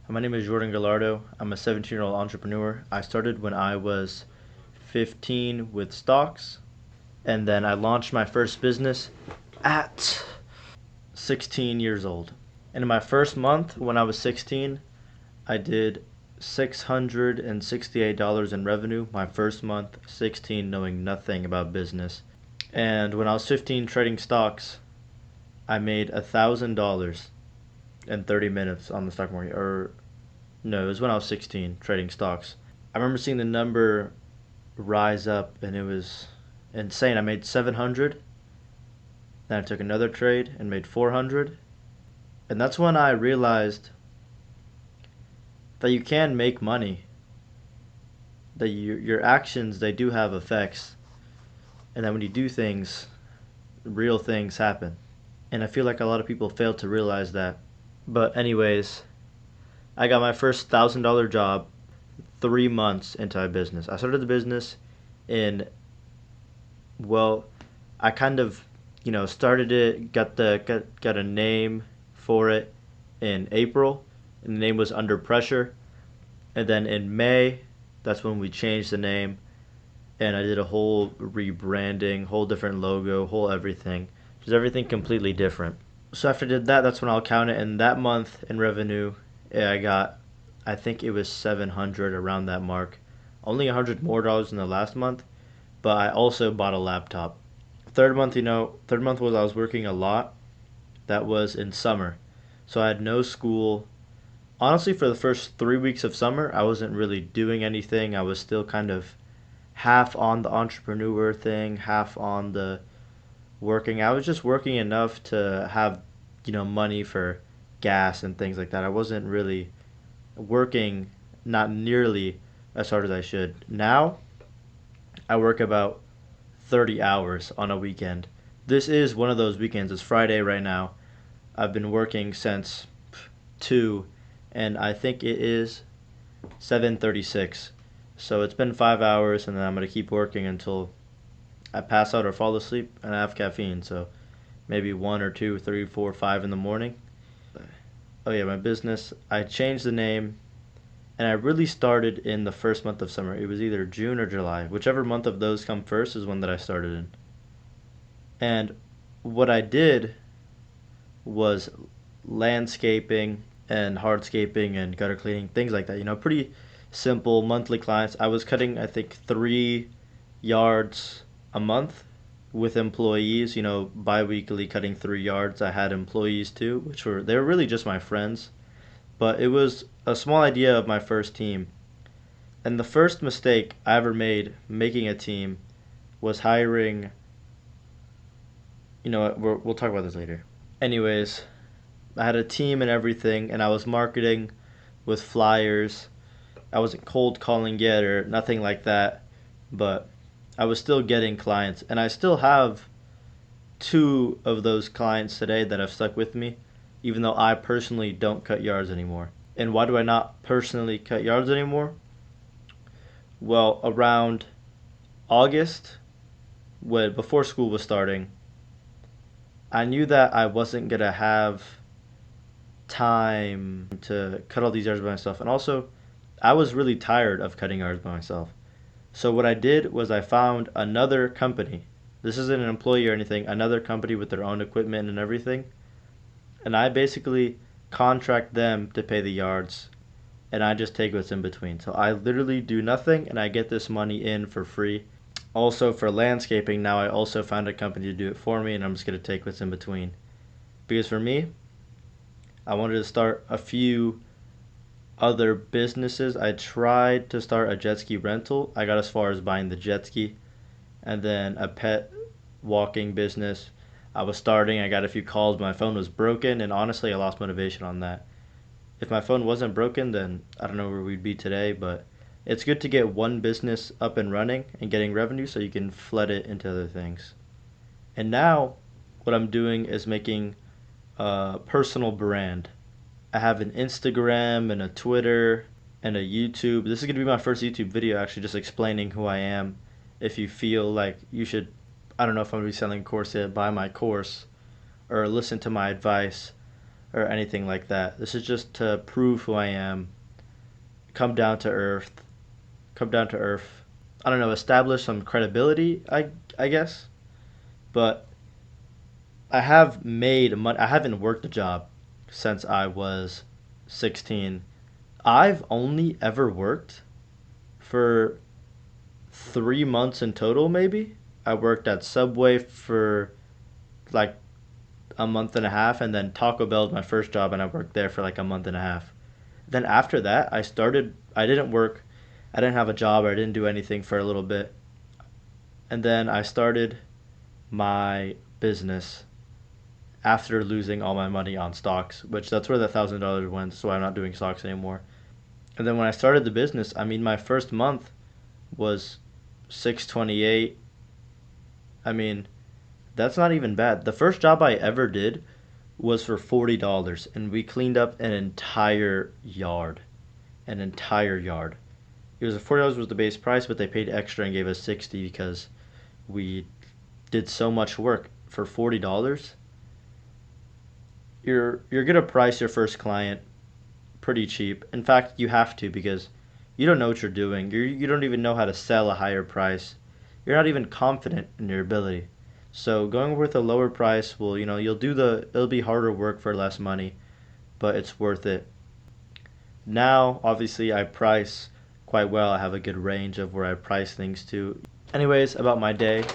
My name is Jordan Gallardo. I'm a 17-year-old entrepreneur. I started when I was 15 with stocks, and then I launched my first business at 16 years old. And in my first month, when I was 16, I did $668 in revenue. My first month, 16, knowing nothing about business. And when I was 15 trading stocks, I made $1,000 in 30 minutes on the stock market, or no, it was when I was 16 trading stocks. I remember seeing the number rise up and it was insane. I made 700. Then I took another trade and made 400. And that's when I realized that you can make money. That your actions, they do have effects. And that when you do things, real things happen. And I feel like a lot of people fail to realize that. But anyways, I got my first $1,000 job 3 months into my business. I started the business in, well, I kind of, started it, got a name for it in April, and the name was Under Pressure. And then in May, that's when we changed the name, and I did a whole rebranding, whole different logo, whole everything. Just everything completely different. So after I did that, that's when I'll count it. And that month in revenue, I got, I think it was 700 around that mark. Only $100 more in the last month, but I also bought a laptop. Third month was I was working a lot. That was in summer. So I had no school. Honestly, for the first 3 weeks of summer, I wasn't really doing anything. I was still kind of half on the entrepreneur thing, half on the working. I was just working enough to have, money for gas and things like that. I wasn't really working not nearly as hard as I should. Now, I work about 30 hours on a weekend. This is one of those weekends. It's Friday right now. I've been working since 2, and I think it is 7:36. So it's been 5 hours, and then I'm going to keep working until I pass out or fall asleep, and I have caffeine. So maybe 1 or 2, 3, 4, 5 in the morning. Oh yeah, my business. I changed the name, and I really started in the first month of summer. It was either June or July. Whichever month of those come first is one that I started in. And what I did was landscaping and hardscaping and gutter cleaning, things like that. Pretty simple monthly clients. I was cutting, I think, 3 yards a month with employees, bi-weekly cutting 3 yards. I had employees too, they were really just my friends. But it was a small idea of my first team. And the first mistake I ever made making a team was hiring, we'll talk about this later. Anyways, I had a team and everything, and I was marketing with flyers. I wasn't cold calling yet or nothing like that, but I was still getting clients, and I still have 2 of those clients today that have stuck with me, even though I personally don't cut yards anymore. And why do I not personally cut yards anymore? Well, around August, before school was starting, I knew that I wasn't gonna have time to cut all these yards by myself, and also I was really tired of cutting yards by myself. So what I did was I found another company. This isn't an employee or anything, another company with their own equipment and everything. And I basically contract them to pay the yards, and I just take what's in between. So I literally do nothing, and I get this money in for free. Also, for landscaping, now I also found a company to do it for me, and I'm just going to take what's in between. Because for me, I wanted to start a few other businesses. I tried to start a jet ski rental. I got as far as buying the jet ski, and then a pet walking business. I got a few calls, my phone was broken, and honestly, I lost motivation on that. If my phone wasn't broken, then I don't know where we'd be today, but it's good to get one business up and running and getting revenue so you can flood it into other things. And now, what I'm doing is making a personal brand. I have an Instagram and a Twitter and a YouTube. This is going to be my first YouTube video, actually, just explaining who I am. If you feel like you should, I don't know if I'm going to be selling a course yet, buy my course or listen to my advice. or anything like that. This is just to prove who I am, come down to earth, come down to earth. I don't know, establish some credibility, I guess. But I have made money. I haven't worked a job since I was 16. I've only ever worked for 3 months in total, maybe. I worked at Subway for like a month and a half, and then Taco Bell was my first job, and I worked there for like a month and a half. Then after that, I didn't work, I didn't have a job, or I didn't do anything for a little bit. And then I started my business after losing all my money on stocks, which that's where the $1,000 went, so I'm not doing stocks anymore. And then when I started the business, I mean, my first month was 628. I mean, that's not even bad. The first job I ever did was for $40, and we cleaned up an entire yard. An entire yard. It was $40 was the base price, but they paid extra and gave us 60 because we did so much work for $40. You're gonna price your first client pretty cheap. In fact, you have to because you don't know what you're doing. You don't even know how to sell a higher price. You're not even confident in your ability. So going with a lower price will, it'll be harder work for less money, but it's worth it. Now, obviously, I price quite well. I have a good range of where I price things to. Anyways, about my day.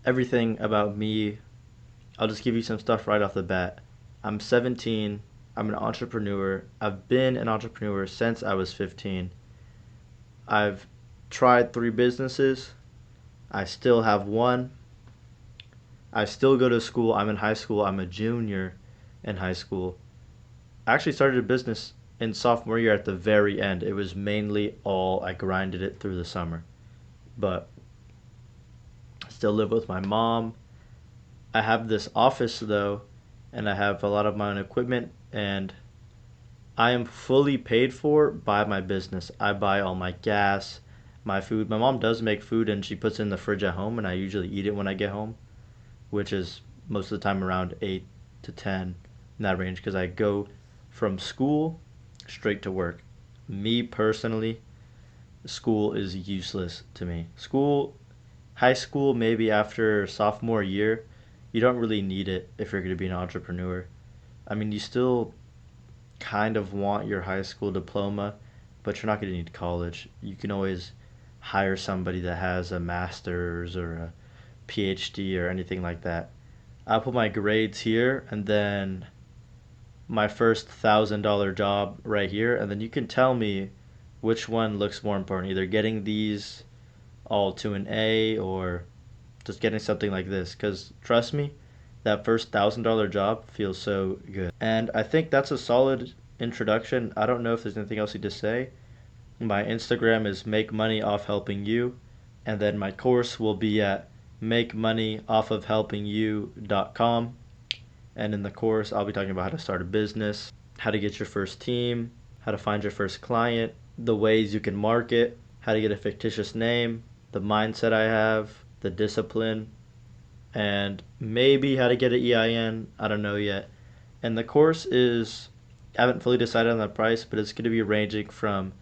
Everything about me, I'll just give you some stuff right off the bat. I'm 17. I'm an entrepreneur. I've been an entrepreneur since I was 15. I've tried 3 businesses. I still have one. I still go to school. I'm in high school. I'm a junior in high school. I actually started a business in sophomore year at the very end. It was mainly all I grinded it through the summer. But I still live with my mom. I have this office though, and I have a lot of my own equipment, and I am fully paid for by my business. I buy all my gas, my food. My mom does make food and she puts it in the fridge at home, and I usually eat it when I get home, which is most of the time around 8 to 10 in that range because I go from school straight to work. Me personally, school is useless to me. High school, maybe after sophomore year, you don't really need it if you're going to be an entrepreneur. I mean, you still kind of want your high school diploma, but you're not going to need college. You can always hire somebody that has a master's or a PhD or anything like that. I'll put my grades here and then my first $1,000 job right here, and then you can tell me which one looks more important, either getting these all to an A or just getting something like this. Because trust me, that first $1,000 job feels so good. And I think that's a solid introduction. I don't know if there's anything else you to say. My Instagram is make money off helping you, and then my course will be at makemoneyoffofhelpingyou.com. And in the course, I'll be talking about how to start a business, how to get your first team, how to find your first client, the ways you can market, how to get a fictitious name, the mindset I have, the discipline, and maybe how to get an EIN. I don't know yet. And the course I haven't fully decided on the price, but it's going to be ranging from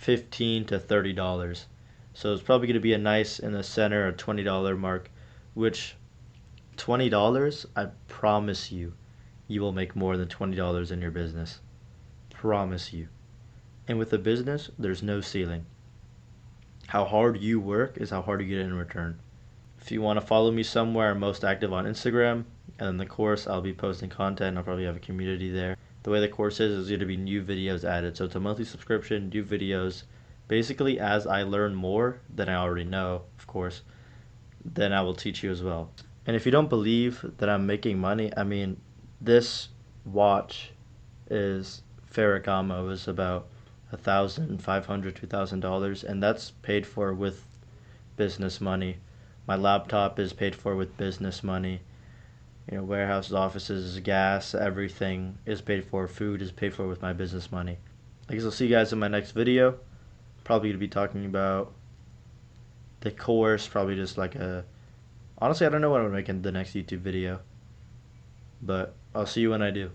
$15 to $30. So it's probably going to be a nice in the center, a $20 mark, which $20, I promise you, you will make more than $20 in your business. Promise you. And with a business, there's no ceiling. How hard you work is how hard you get in return. If you want to follow me somewhere, I'm most active on Instagram. And in the course, I'll be posting content. I'll probably have a community there. The way the course is going to be new videos added. So it's a monthly subscription, new videos. Basically, as I learn more than I already know, of course, then I will teach you as well. And if you don't believe that I'm making money, I mean, this watch is Ferragamo, is about $1,500, $2,000, and that's paid for with business money. My laptop is paid for with business money. Warehouses, offices, gas, everything is paid for. Food is paid for with my business money. I guess I'll see you guys in my next video. Probably going to be talking about the course, probably just like a Honestly, I don't know what I'm making the next YouTube video, but I'll see you when I do.